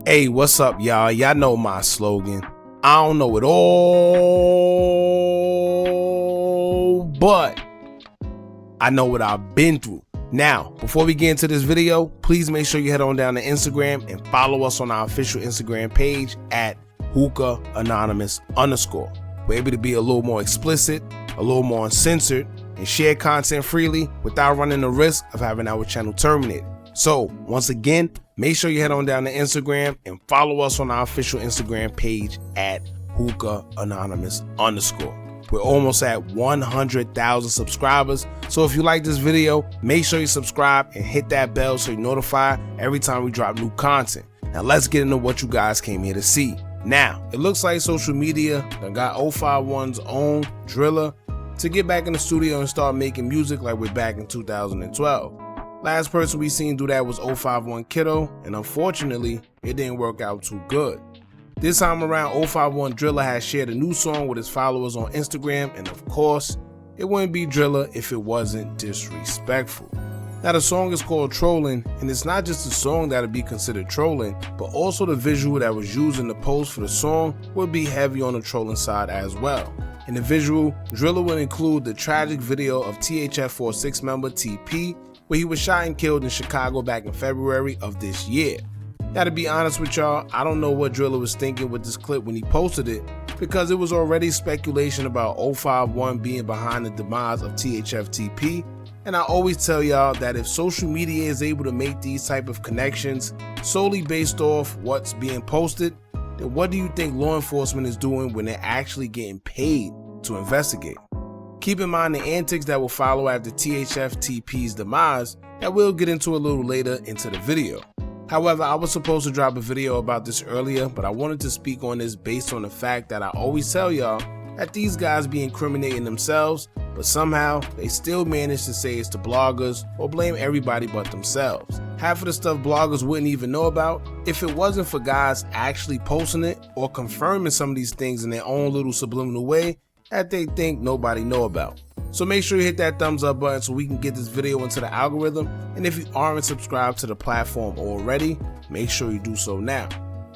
Hey, what's up, y'all? Y'all know my slogan. I don't know it all, but I know what I've been through. Now, before we get into this video, please make sure you head on down to Instagram and follow us on our official Instagram page at Hookah Anonymous _. We're able to be a little more explicit, a little more uncensored, and share content freely without running the risk of having our channel terminated. So, once again, make sure you head on down to Instagram and follow us on our official Instagram page at Hookah Anonymous _. We're almost at 100,000 subscribers, so if you like this video, make sure you subscribe and hit that bell so you're notified every time we drop new content. Now let's get into what you guys came here to see. Now, it looks like social media done got 051's own Drilla to get back in the studio and start making music like we're back in 2012. Last person we seen do that was 051 Kiddo, and unfortunately, it didn't work out too good. This time around, 051 Drilla has shared a new song with his followers on Instagram, and of course, it wouldn't be Drilla if it wasn't disrespectful. Now, the song is called Trollin, and it's not just the song that'll be considered trolling, but also the visual that was used in the post for the song would be heavy on the trolling side as well. In the visual, Drilla would include the tragic video of THF 46 member TP, where he was shot and killed in Chicago back in February of this year. Now, to be honest with y'all, I don't know what Drilla was thinking with this clip when he posted it, because it was already speculation about 051 being behind the demise of THF TP, and I always tell y'all that if social media is able to make these type of connections solely based off what's being posted, then what do you think law enforcement is doing when they're actually getting paid to investigate? Keep in mind the antics that will follow after THF TP's demise that we'll get into a little later into the video. However, I was supposed to drop a video about this earlier, but I wanted to speak on this based on the fact that I always tell y'all that these guys be incriminating themselves, but somehow they still manage to say it's the bloggers or blame everybody but themselves. Half of the stuff bloggers wouldn't even know about if it wasn't for guys actually posting it or confirming some of these things in their own little subliminal way that they think nobody know about. So make sure you hit that thumbs up button so we can get this video into the algorithm, and if you aren't subscribed to the platform already, make sure you do so now.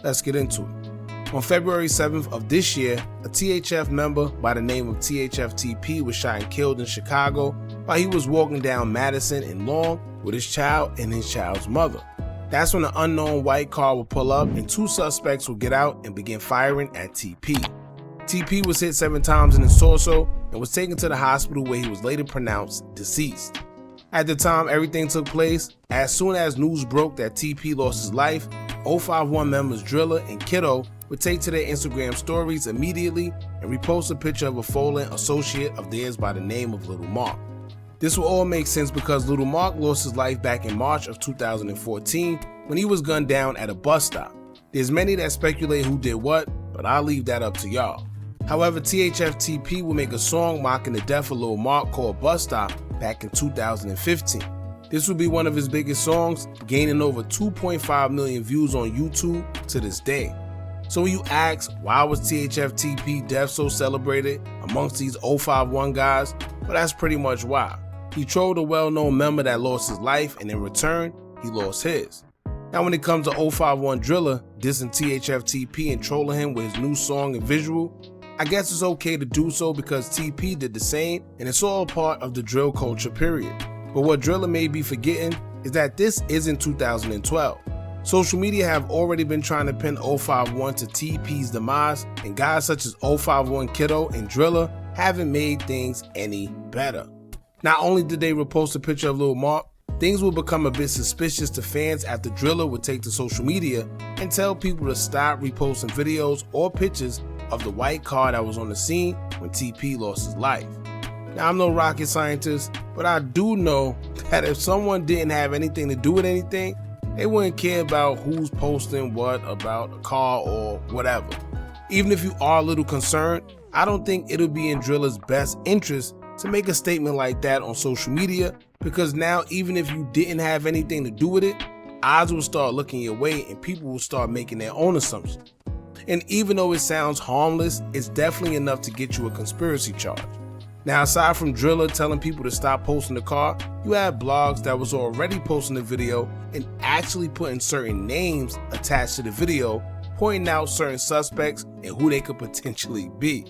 Let's get into it. On February 7th of this year, a THF member by the name of THF TP was shot and killed in Chicago while he was walking down Madison and Long with his child and his child's mother. That's when an unknown white car would pull up and two suspects would get out and begin firing at TP. TP was hit 7 times in his torso and was taken to the hospital where he was later pronounced deceased. At the time everything took place, as soon as news broke that TP lost his life, 051 members Drilla and Kiddo would take to their Instagram stories immediately and repost a picture of a fallen associate of theirs by the name of Little Mark. This will all make sense because Little Mark lost his life back in March of 2014 when he was gunned down at a bus stop. There's many that speculate who did what, but I'll leave that up to y'all. However, THF TP will make a song mocking the death of Lil Mark called Bus Stop back in 2015. This will be one of his biggest songs, gaining over 2.5 million views on YouTube to this day. So when you ask, why was THF TP death so celebrated amongst these 051 guys? Well, that's pretty much why. He trolled a well-known member that lost his life, and in return, he lost his. Now when it comes to 051 Drilla dissing THF TP and trolling him with his new song and visual, I guess it's okay to do so because TP did the same, and it's all part of the drill culture period. But what Drilla may be forgetting is that this isn't 2012. Social media have already been trying to pin 051 to TP's demise, and guys such as 051 Kiddo and Drilla haven't made things any better. Not only did they repost a picture of Lil Mark, things will become a bit suspicious to fans after Drilla would take to social media and tell people to stop reposting videos or pictures of the white car that was on the scene when TP lost his life. Now, I'm no rocket scientist, but I do know that if someone didn't have anything to do with anything, they wouldn't care about who's posting what about a car or whatever. Even if you are a little concerned, I don't think it'll be in Drilla's best interest to make a statement like that on social media, because now even if you didn't have anything to do with it, eyes will start looking your way and people will start making their own assumptions. And even though it sounds harmless, it's definitely enough to get you a conspiracy charge. Now, aside from Drilla telling people to stop posting the car, you had blogs that was already posting the video and actually putting certain names attached to the video, pointing out certain suspects and who they could potentially be.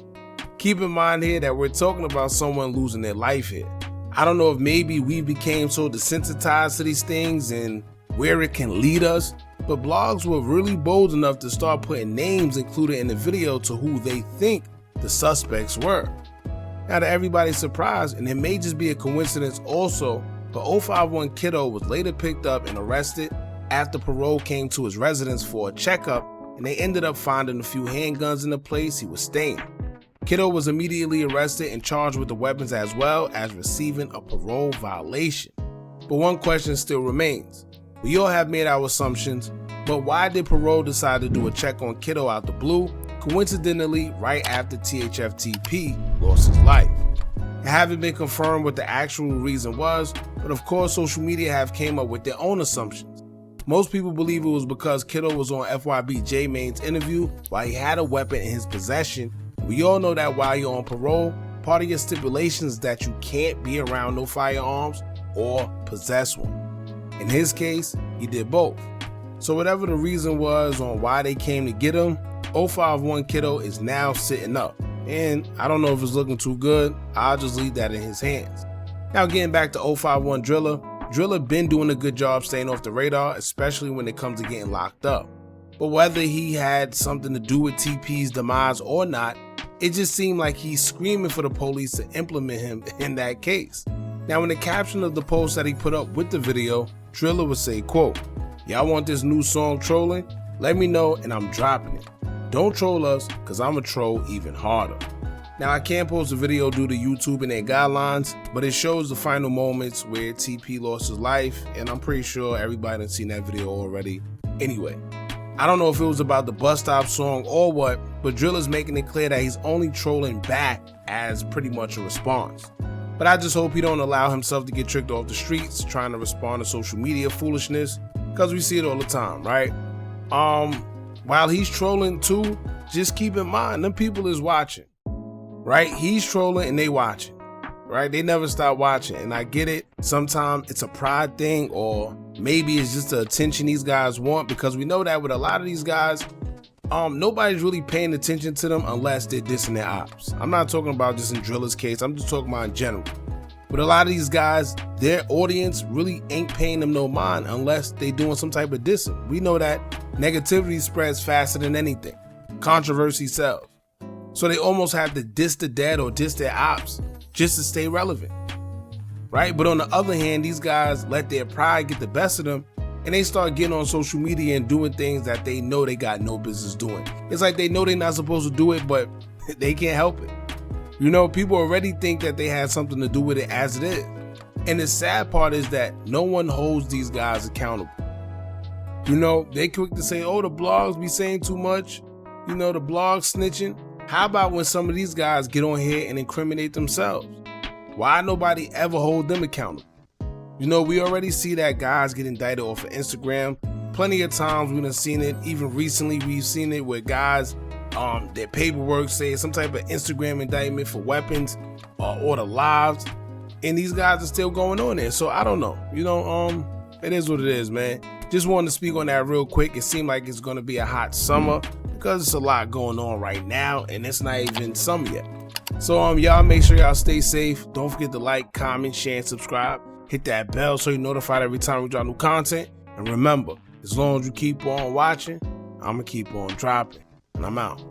Keep in mind here that we're talking about someone losing their life here. I don't know if maybe we became so desensitized to these things and where it can lead us, but blogs were really bold enough to start putting names included in the video to who they think the suspects were. Now, to everybody's surprise, and it may just be a coincidence also, but 051 Kiddo was later picked up and arrested after parole came to his residence for a checkup, and they ended up finding a few handguns in the place he was staying. Kiddo was immediately arrested and charged with the weapons as well as receiving a parole violation. But one question still remains. We all have made our assumptions, but why did parole decide to do a check on Kiddo out the blue, coincidentally right after THF lost his life? It haven't been confirmed what the actual reason was, but of course social media have came up with their own assumptions. Most people believe it was because Kiddo was on FYB J-Mane's interview while he had a weapon in his possession. We all know that while you're on parole, part of your stipulations is that you can't be around no firearms or possess one. In his case, he did both. So whatever the reason was on why they came to get him, 051 Kiddo is now sitting up. And I don't know if it's looking too good. I'll just leave that in his hands. Now getting back to 051 Drilla. Drilla been doing a good job staying off the radar, especially when it comes to getting locked up. But whether he had something to do with TP's demise or not, it just seemed like he's screaming for the police to implement him in that case. Now in the caption of the post that he put up with the video, Drilla would say, quote, "Y'all want this new song Trollin? Let me know and I'm dropping it. Don't troll us, cause I'ma troll even harder." Now I can't post a video due to YouTube and their guidelines, but it shows the final moments where TP lost his life, and I'm pretty sure everybody has seen that video already. Anyway, I don't know if it was about the bus stop song or what, but Drilla's making it clear that he's only trolling back as pretty much a response. But I just hope he don't allow himself to get tricked off the streets trying to respond to social media foolishness, because we see it all the time, right? While he's trolling too, just keep in mind, them people is watching, right? He's trolling and they watching, right? They never stop watching, and I get it. Sometimes it's a pride thing, or maybe it's just the attention these guys want, because we know that with a lot of these guys, nobody's really paying attention to them unless they're dissing their ops. I'm not talking about just in Drilla's case, I'm just talking about in general. But a lot of these guys, their audience really ain't paying them no mind unless they doing some type of dissing. We know that negativity spreads faster than anything. Controversy sells. So they almost have to diss the dead or diss their ops just to stay relevant, right? But on the other hand, these guys let their pride get the best of them, and they start getting on social media and doing things that they know they got no business doing. It's like they know they're not supposed to do it, but they can't help it. You know, people already think that they had something to do with it as it is. And the sad part is that no one holds these guys accountable. You know, they quick to say, oh, the blogs be saying too much. You know, the blogs snitching. How about when some of these guys get on here and incriminate themselves? Why nobody ever hold them accountable? You know, we already see that guys get indicted off of Instagram. Plenty of times we've seen it. Even recently, we've seen it where guys, their paperwork say some type of Instagram indictment for weapons or the lives, and these guys are still going on there. So I don't know. You know, it is what it is, man. Just wanted to speak on that real quick. It seemed like it's going to be a hot summer because it's a lot going on right now, and it's not even summer yet. So y'all make sure y'all stay safe. Don't forget to like, comment, share, and subscribe. Hit that bell so you're notified every time we drop new content. And remember, as long as you keep on watching, I'm going to keep on dropping. And I'm out.